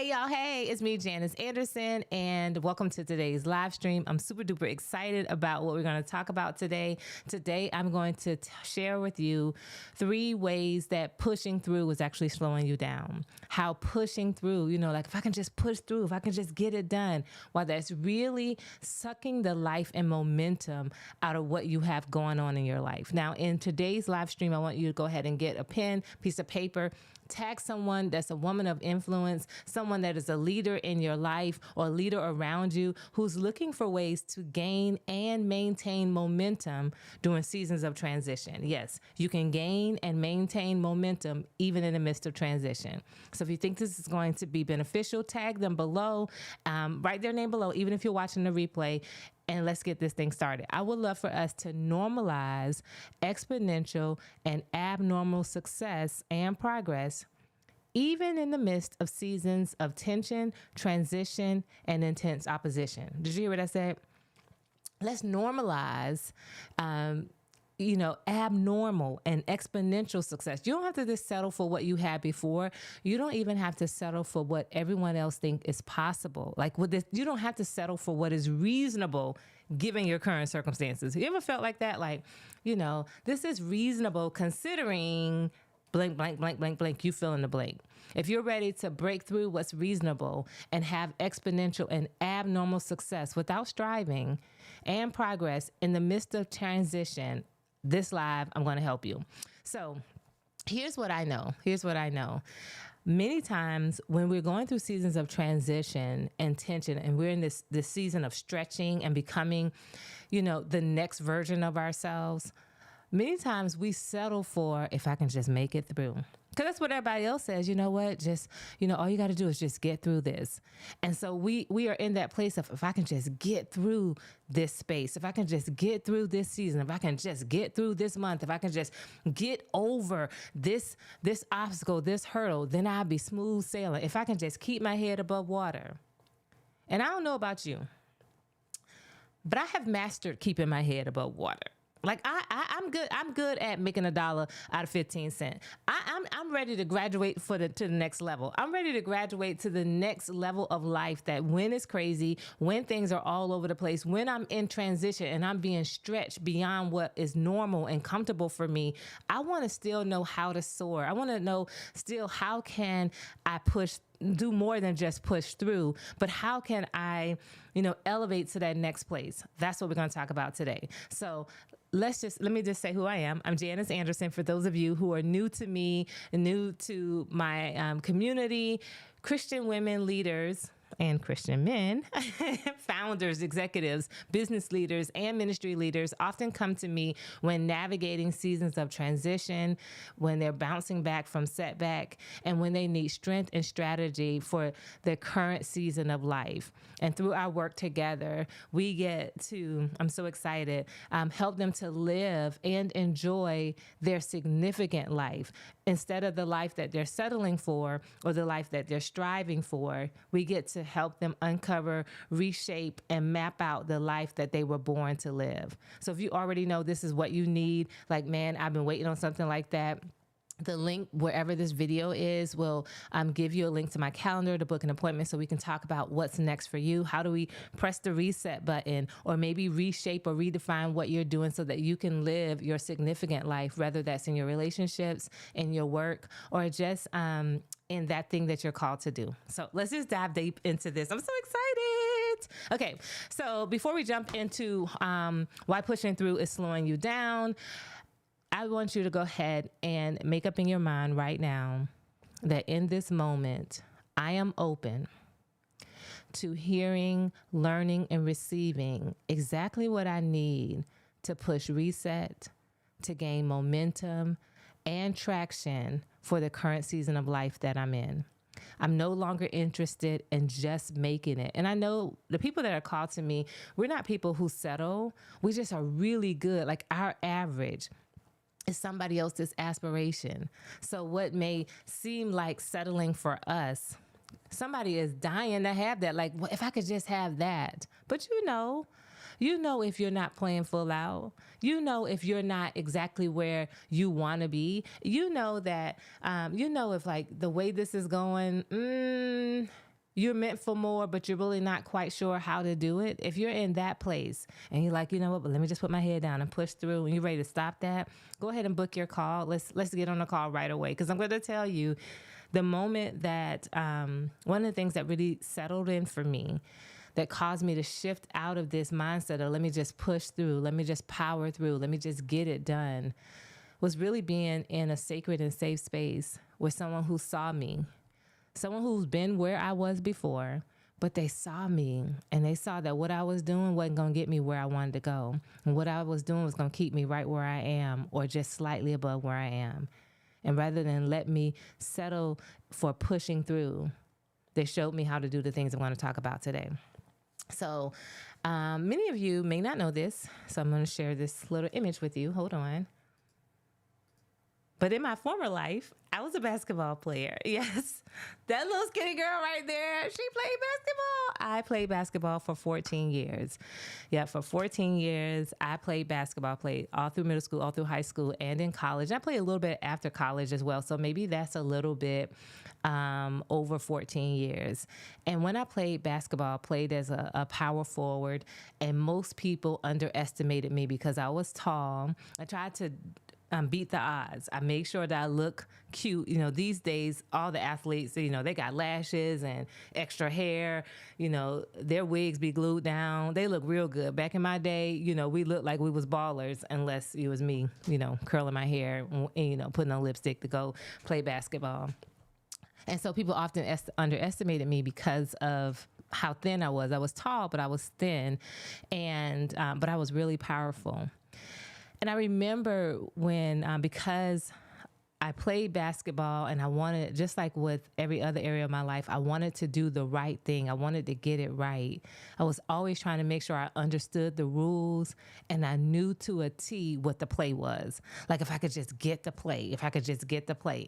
Hey y'all, hey, it's me, Janice Anderson, and welcome to today's live stream. I'm super duper excited about what we're going to talk about today. Today, I'm going to share with you 3 ways that pushing through is actually slowing you down. How pushing through, like if I can just push through, if I can just get it done, while that's really sucking the life and momentum out of what you have going on in your life. Now, in today's live stream, I want you to go ahead and get a pen, piece of paper, tag someone that's a woman of influence, someone that is a leader in your life or a leader around you who's looking for ways to gain and maintain momentum during seasons of transition. Yes, you can gain and maintain momentum even in the midst of transition. So if you think this is going to be beneficial, tag them below, write their name below, even if you're watching the replay, and let's get this thing started. I would love for us to normalize exponential and abnormal success and progress, even in the midst of seasons of tension, transition, and intense opposition. Did you hear what I said? Let's normalize, abnormal and exponential success. You don't have to just settle for what you had before. You don't even have to settle for what everyone else thinks is possible. Like with this, you don't have to settle for what is reasonable given your current circumstances. You ever felt like that? Like, this is reasonable considering blank, blank, blank, blank, blank, you fill in the blank. If you're ready to break through what's reasonable and have exponential and abnormal success without striving and progress in the midst of transition, this live, I'm going to help you. So here's what I know. Many times when we're going through seasons of transition and tension, and we're in this season of stretching and becoming, the next version of ourselves, many times we settle for, if I can just make it through. Because that's what everybody else says. You know what? Just, all you got to do is just get through this. And so we are in that place of, if I can just get through this space, if I can just get through this season, if I can just get through this month, if I can just get over this obstacle, this hurdle, then I'll be smooth sailing. If I can just keep my head above water. And I don't know about you, but I have mastered keeping my head above water. Like I'm good. I'm good at making $1 out of 15 cents. I'm ready to graduate to the next level. I'm ready to graduate to the next level of life, that when it's crazy, when things are all over the place, when I'm in transition and I'm being stretched beyond what is normal and comfortable for me, I want to still know how to soar. I want to know still how can I do more than just push through, but how can I, elevate to that next place? That's what we're going to talk about today. So let me just say who I am. I'm Janice Anderson. For those of you who are new to me, new to my community, Christian women leaders and Christian men, founders, executives, business leaders, and ministry leaders often come to me when navigating seasons of transition, when they're bouncing back from setback, and when they need strength and strategy for their current season of life. And through our work together, we get to, I'm so excited, help them to live and enjoy their significant life. Instead of the life that they're settling for or the life that they're striving for, we get to help them uncover, reshape, and map out the life that they were born to live. So if you already know this is what you need, like, man, I've been waiting on something like that, the link wherever this video is will give you a link to my calendar to book an appointment so we can talk about what's next for you. How do we press the reset button or maybe reshape or redefine what you're doing so that you can live your significant life, whether that's in your relationships, in your work, or just in that thing that you're called to do. So let's just dive deep into this. I'm so excited. Okay, so before we jump into why pushing through is slowing you down, I want you to go ahead and make up in your mind right now that in this moment, I am open to hearing, learning, and receiving exactly what I need to push reset, to gain momentum and traction for the current season of life that I'm in. I'm no longer interested in just making it. And I know the people that are called to me, we're not people who settle. We just are really good. Like our average is somebody else's aspiration. So what may seem like settling for us, somebody is dying to have that. Like, well, if I could just have that. But if you're not playing full out, if you're not exactly where you want to be, that, if like the way this is going, you're meant for more, but you're really not quite sure how to do it. If you're in that place and you're like, you know what, but let me just put my head down and push through, and you're ready to stop that, go ahead and book your call. Let's get on the call right away. Because I'm going to tell you, the moment that one of the things that really settled in for me, that caused me to shift out of this mindset of let me just push through, let me just power through, let me just get it done, was really being in a sacred and safe space with someone who saw me, someone who's been where I was before, but they saw me and they saw that what I was doing wasn't going to get me where I wanted to go. And what I was doing was going to keep me right where I am or just slightly above where I am. And rather than let me settle for pushing through, they showed me how to do the things I'm going to talk about today. So many of you may not know this, so I'm going to share this little image with you. Hold on. But in my former life, I was a basketball player. Yes, that little skinny girl right there, she played basketball. I played basketball for 14 years. Yeah, for 14 years, I played basketball, played all through middle school, all through high school, and in college. I played a little bit after college as well, so maybe that's a little bit over 14 years. And when I played basketball, I played as a power forward, and most people underestimated me because I was tall. I tried to beat the odds. I make sure that I look cute. You know, these days, all the athletes, you know, they got lashes and extra hair. You know, their wigs be glued down. They look real good. Back in my day, you know, we looked like we was ballers unless it was me, you know, curling my hair and, you know, putting on lipstick to go play basketball. And so people often underestimated me because of how thin I was. I was tall, but I was thin, and but I was really powerful. And I remember when, because I played basketball and I wanted, just like with every other area of my life, I wanted to do the right thing. I wanted to get it right. I was always trying to make sure I understood the rules and I knew to a T what the play was. Like if I could just get the play,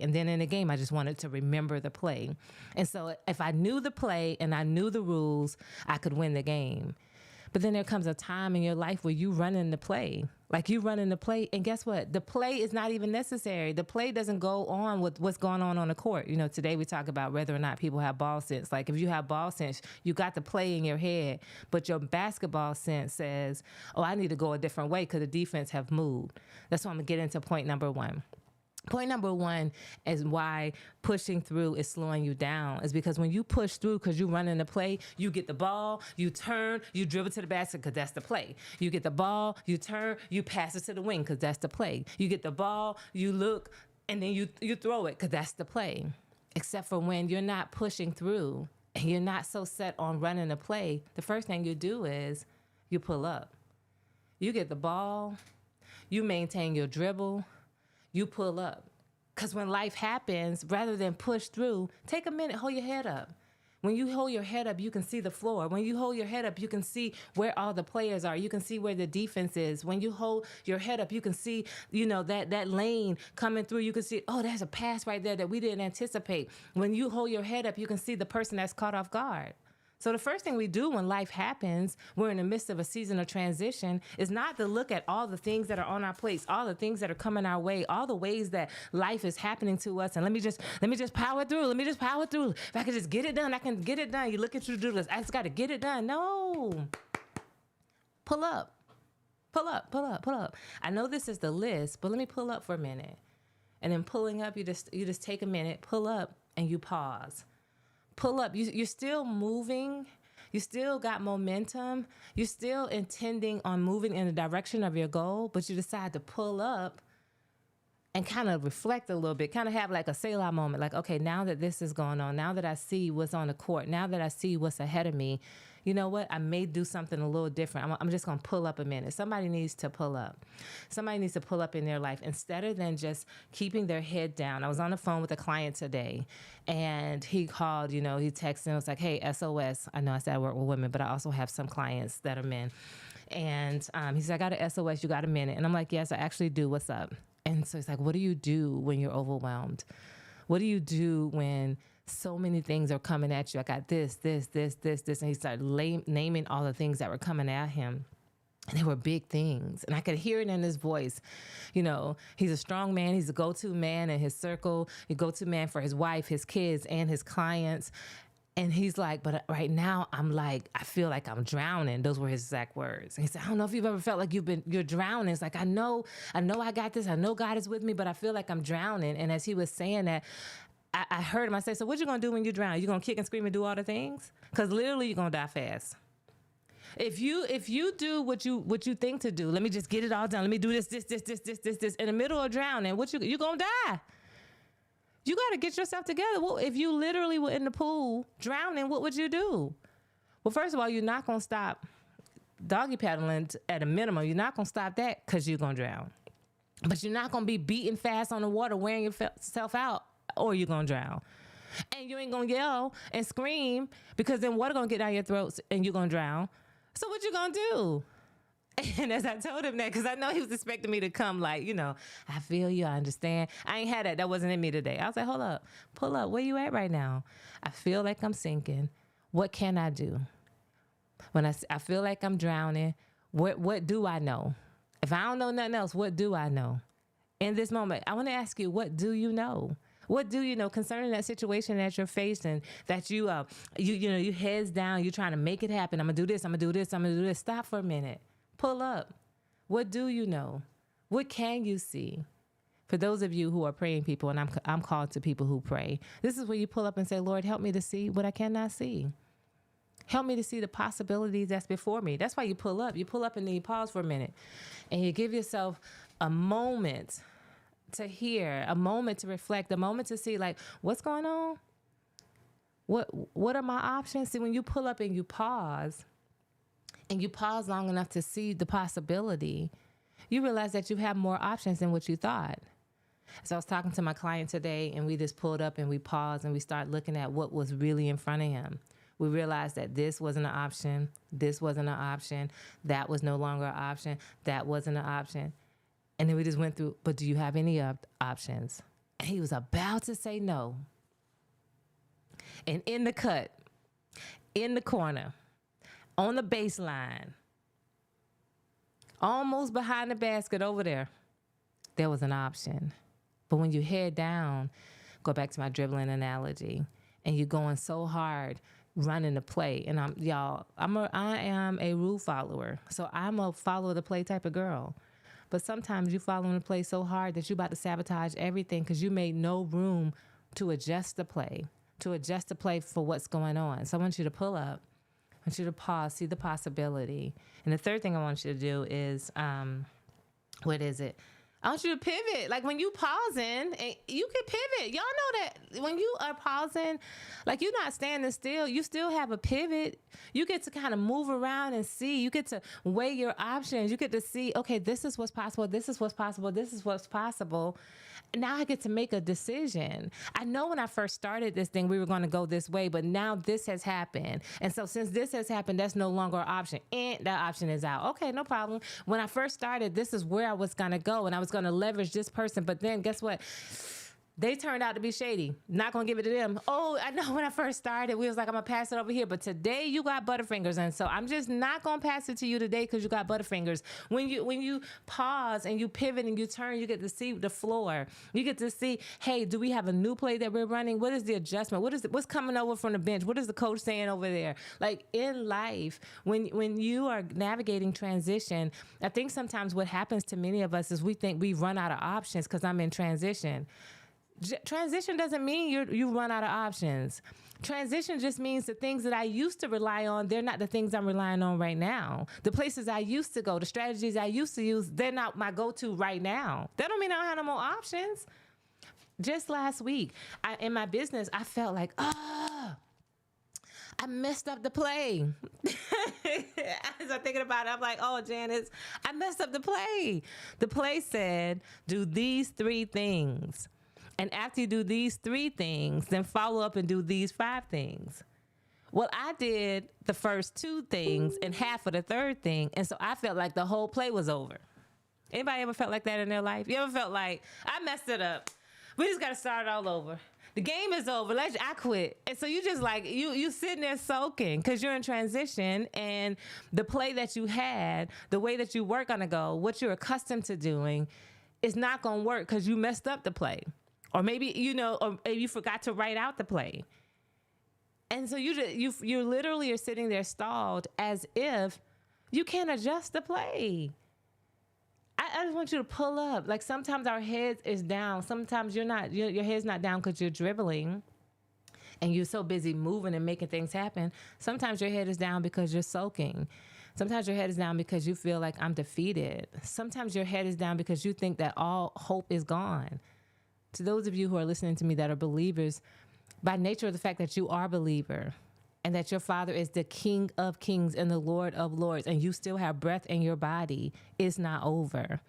And then in the game, I just wanted to remember the play. And so if I knew the play and I knew the rules, I could win the game. But then there comes a time in your life where you run in the play. Like you run in the play, and guess what? The play is not even necessary. The play doesn't go on with what's going on the court. You know, today we talk about whether or not people have ball sense. Like if you have ball sense, you got the play in your head, but your basketball sense says, oh, I need to go a different way because the defense have moved. That's why I'm going to get into point number one. Point number one is why pushing through is slowing you down, is because when you push through because you run in the play, you get the ball, you turn, you dribble to the basket because that's the play. You get the ball, you turn, you pass it to the wing because that's the play. You get the ball, you look, and then you throw it because that's the play. Except for when you're not pushing through and you're not so set on running the play, the first thing you do is you pull up. You get the ball, you maintain your dribble, you pull up. Because when life happens, rather than push through, take a minute, hold your head up. When you hold your head up, you can see the floor. When you hold your head up, you can see where all the players are. You can see where the defense is. When you hold your head up, you can see, you know, that lane coming through. You can see, oh, there's a pass right there that we didn't anticipate. When you hold your head up, you can see the person that's caught off guard. So the first thing we do when life happens, we're in the midst of a season of transition, is not to look at all the things that are on our plates, all the things that are coming our way, all the ways that life is happening to us. And let me just power through. Let me just power through. If I can just get it done, I can get it done. You look at your to-do list. I just got to get it done. No. Pull up. Pull up, pull up, pull up. I know this is the list, but let me pull up for a minute. And then pulling up, you just take a minute, pull up, and you pause. Pull up. You're still moving. You still got momentum. You're still intending on moving in the direction of your goal, but you decide to pull up and kind of reflect a little bit, kind of have like a Selah moment. Like, okay, now that this is going on, now that I see what's on the court, now that I see what's ahead of me, you know what? I may do something a little different. I'm just going to pull up a minute. Somebody needs to pull up. Somebody needs to pull up in their life instead than just keeping their head down. I was on the phone with a client today, and he called, you know, he texted and was like, hey, SOS. I know I said I work with women, but I also have some clients that are men. And he said, I got an SOS. You got a minute? And I'm like, yes, I actually do. What's up? And so he's like, what do you do when you're overwhelmed? What do you do when so many things are coming at you? I got this. And he started naming all the things that were coming at him. And they were big things. And I could hear it in his voice. You know, he's a strong man. He's a go-to man in his circle. A go-to man for his wife, his kids, and his clients. And he's like, but right now I'm like, I feel like I'm drowning. Those were his exact words. And he said, I don't know if you've ever felt like you're drowning. It's like, I know I got this. I know God is with me, but I feel like I'm drowning. And as he was saying that, I heard him. I said, so what you going to do when you drown? You going to kick and scream and do all the things? Because literally you're going to die fast. If you do what you think to do, let me just get it all done. Let me do this in the middle of drowning. You going to die. You got to get yourself together. Well, if you literally were in the pool drowning, what would you do? Well, first of all, you're not going to stop doggy paddling at a minimum. You're not going to stop that because you're going to drown. But you're not going to be beating fast on the water, wearing yourself out, or you're going to drown. And you ain't going to yell and scream because then water going to get down your throats and you're going to drown. So what you going to do? And as I told him that, because I know he was expecting me to come like, I feel you, I understand. I ain't had that. That wasn't in me today. I was like, hold up, pull up. Where you at right now? I feel like I'm sinking. What can I do? When I feel like I'm drowning, what do I know? If I don't know nothing else, what do I know? In this moment, I want to ask you, what do you know? What do you know concerning that situation that you're facing, that you heads down, you're trying to make it happen. I'm going to do this, I'm going to do this, I'm going to do this. Stop for a minute. Pull up. What do you know? What can you see? For those of you who are praying people, and I'm called to people who pray, this is where you pull up and say, Lord, help me to see what I cannot see. Help me to see the possibilities that's before me. That's why you pull up. You pull up and then you pause for a minute. And you give yourself a moment to hear, a moment to reflect, a moment to see, like, what's going on? What are my options? See, when you pull up and you pause long enough to see the possibility, you realize that you have more options than what you thought. So I was talking to my client today, and we just pulled up and we paused and we started looking at what was really in front of him. We realized that this wasn't an option. This wasn't an option. That was no longer an option. That wasn't an option. And then we just went through, but do you have any options? And he was about to say no. And in the cut, in the corner, on the baseline, almost behind the basket over there was an option. But when you head down, go back to my dribbling analogy, and you're going so hard running the play. And I am a rule follower. So I'm a follow the play type of girl. But sometimes you following the play so hard that you're about to sabotage everything because you made no room to adjust the play for what's going on. So I want you to pull up. I want you to pause, see the possibility. And the third thing I want you to do is, what is it? I want you to pivot. Like when you pausing, you can pivot. Y'all know that when you are pausing, like you're not standing still, you still have a pivot. You get to kind of move around and see. You get to weigh your options. You get to see, okay, this is what's possible. This is what's possible. This is what's possible. Now I get to make a decision. I know when I first started this thing, we were going to go this way, but now this has happened. And so since this has happened, that's no longer an option. And that option is out. Okay, no problem. When I first started, this is where I was going to go, and I was going to leverage this person. But then guess what? They turned out to be shady. Not going to give it to them. Oh, I know when I first started, we was like, I'm going to pass it over here. But today you got Butterfingers. And so I'm just not going to pass it to you today because you got Butterfingers. When you pause and you pivot and you turn, you get to see the floor. You get to see, hey, do we have a new play that we're running? What is the adjustment? What's coming over from the bench? What is the coach saying over there? Like in life, when you are navigating transition, I think sometimes what happens to many of us is we think we run out of options because I'm in transition. Transition doesn't mean you run out of options. Transition just means the things that I used to rely on, they're not the things I'm relying on right now. The places I used to go, the strategies I used to use, they're not my go-to right now. That don't mean I don't have no more options. Just last week, in my business, I felt like, I messed up the play. As I'm thinking about it, I'm like, oh, Janice, I messed up the play. The play said, do these 3 things. And after you do these 3 things, then follow up and do these 5 things. Well, I did the first 2 things and half of the 3rd thing. And so I felt like the whole play was over. Anybody ever felt like that in their life? You ever felt like, I messed it up. We just got to start all over. The game is over. I quit. And so you just like, you sitting there soaking because you're in transition, and the play that you had, the way that you were going to go, what you're accustomed to doing is not going to work because you messed up the play. Or maybe, or maybe you forgot to write out the play. And so you literally are sitting there stalled as if you can't adjust the play. I just want you to pull up. Like sometimes our head is down. Sometimes you're not. Your head's not down because you're dribbling, and you're so busy moving and making things happen. Sometimes your head is down because you're soaking. Sometimes your head is down because you feel like I'm defeated. Sometimes your head is down because you think that all hope is gone. To those of you who are listening to me that are believers, by nature of the fact that you are a believer and that your Father is the King of Kings and the Lord of Lords, and you still have breath in your body, it's not over.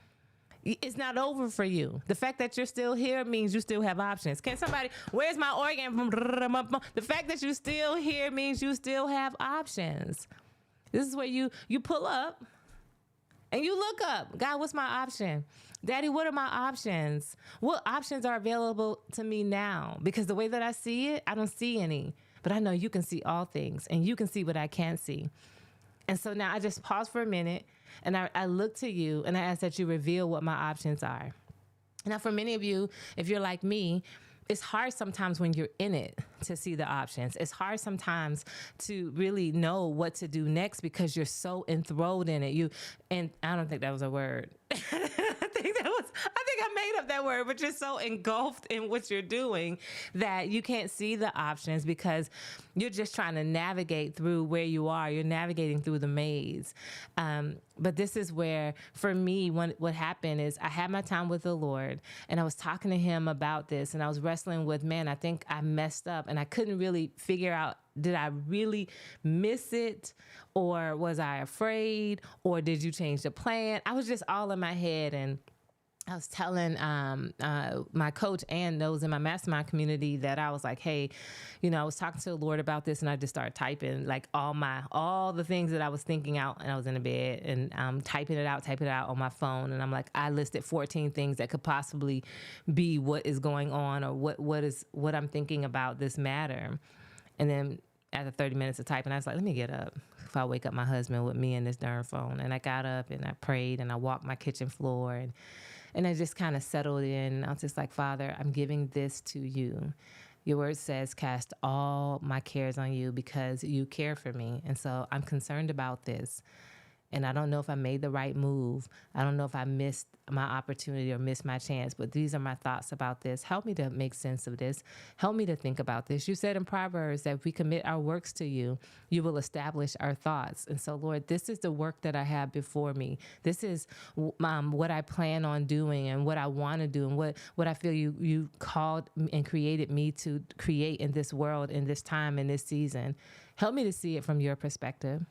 It's not over for you. The fact that you're still here means you still have options. Can somebody, where's my organ? The fact that you're still here means you still have options. This is where you pull up and you look up. God, what's my option? Daddy, what are my options? What options are available to me now? Because the way that I see it, I don't see any. But I know you can see all things, and you can see what I can't see. And so now I just pause for a minute, and I look to you, and I ask that you reveal what my options are. Now, for many of you, if you're like me, it's hard sometimes when you're in it to see the options. It's hard sometimes to really know what to do next because you're so enthralled in it. And I don't think that was a word. I think I made up that word, but you're so engulfed in what you're doing that you can't see the options because you're just trying to navigate through where you are. You're navigating through the maze. But this is where, for me, what happened is I had my time with the Lord, and I was talking to him about this, and I was wrestling with, man, I think I messed up, and I couldn't really figure out, did I really miss it, or was I afraid, or did you change the plan? I was just all in my head, and I was telling my coach and those in my mastermind community that I was like, hey, I was talking to the Lord about this, and I just started typing like all the things that I was thinking out, and I was in the bed and typing it out on my phone. And I'm like, I listed 14 things that could possibly be what is going on or what I'm thinking about this matter. And then after 30 minutes of typing, I was like, let me get up if I wake up my husband with me and this darn phone. And I got up and I prayed and I walked my kitchen floor and I just kind of settled in. I was just like, Father, I'm giving this to you. Your word says, cast all my cares on you because you care for me. And so I'm concerned about this. And I don't know if I made the right move. I don't know if I missed my opportunity or missed my chance, but these are my thoughts about this. Help me to make sense of this. Help me to think about this. You said in Proverbs that if we commit our works to you, you will establish our thoughts. And so, Lord, this is the work that I have before me. This is what I plan on doing and what I want to do and what I feel you called and created me to create in this world, in this time, in this season. Help me to see it from your perspective.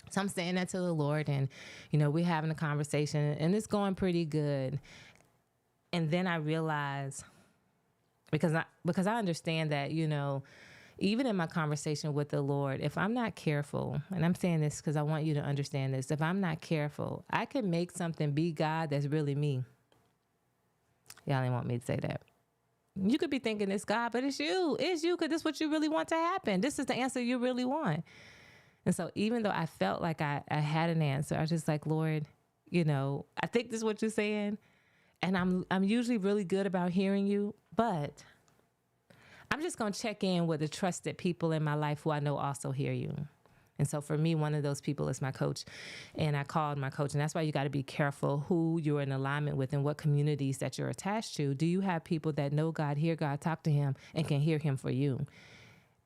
So I'm saying that to the Lord, and, we're having a conversation, and it's going pretty good. And then I realize, because I understand that, even in my conversation with the Lord, if I'm not careful, and I'm saying this because I want you to understand this, if I'm not careful, I can make something be God that's really me. Y'all didn't want me to say that. You could be thinking it's God, but it's you. It's you because this is what you really want to happen. This is the answer you really want. And so even though I felt like I had an answer, I was just like, Lord, I think this is what you're saying. And I'm usually really good about hearing you, but I'm just going to check in with the trusted people in my life who I know also hear you. And so for me, one of those people is my coach. And I called my coach. And that's why you got to be careful who you're in alignment with and what communities that you're attached to. Do you have people that know God, hear God, talk to him, and can hear him for you?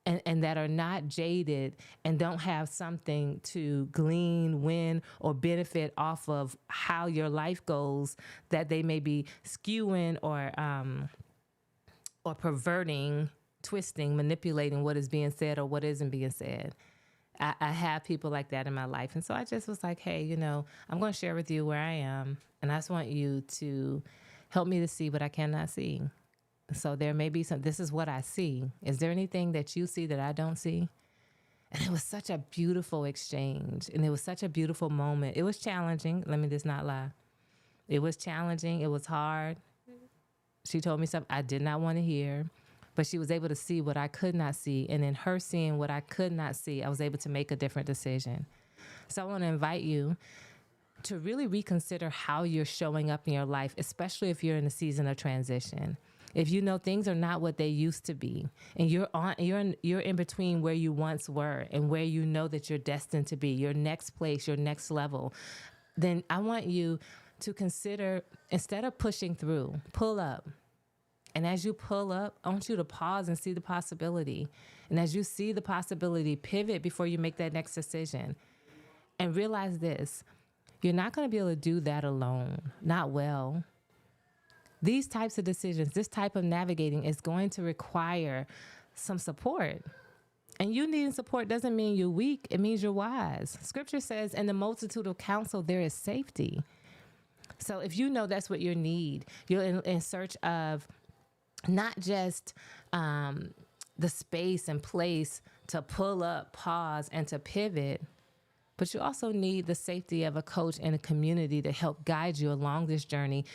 And that are not jaded and don't have something to glean, win, or benefit off of how your life goes, that they may be skewing or perverting, twisting, manipulating what is being said or what isn't being said. I have people like that in my life. And so I just was like, hey, I'm going to share with you where I am. And I just want you to help me to see what I cannot see. So there may be this is what I see. Is there anything that you see that I don't see? And it was such a beautiful exchange. And it was such a beautiful moment. It was challenging. Let me just not lie. It was challenging. It was hard. She told me something I did not want to hear, but she was able to see what I could not see. And in her seeing what I could not see, I was able to make a different decision. So I want to invite you to really reconsider how you're showing up in your life, especially if you're in a season of transition. If you know things are not what they used to be, and you're in between where you once were and where you know that you're destined to be, your next place, your next level, then I want you to consider, instead of pushing through, pull up. And as you pull up, I want you to pause and see the possibility. And as you see the possibility, pivot before you make that next decision. And realize this, you're not going to be able to do that alone, not well. These types of decisions, this type of navigating is going to require some support. And you needing support doesn't mean you're weak. It means you're wise. Scripture says, in the multitude of counsel, there is safety. So if you know that's what you need, you're in search of not just the space and place to pull up, pause, and to pivot, but you also need the safety of a coach and a community to help guide you along this journey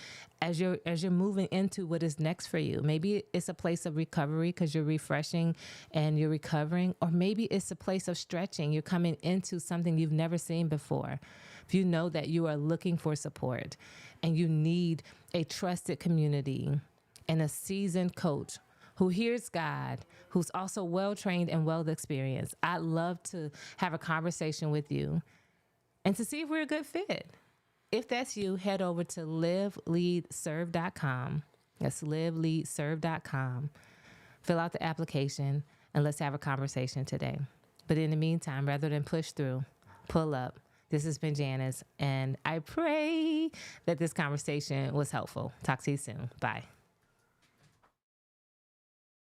as you're moving into what is next for you. Maybe it's a place of recovery because you're refreshing and you're recovering, or maybe it's a place of stretching. You're coming into something you've never seen before. If you know that you are looking for support and you need a trusted community and a seasoned coach who hears God, who's also well-trained and well-experienced, I'd love to have a conversation with you and to see if we're a good fit. If that's you, head over to liveleadserve.com. That's liveleadserve.com. Fill out the application and let's have a conversation today. But in the meantime, rather than push through, pull up. This has been Janice, and I pray that this conversation was helpful. Talk to you soon. Bye.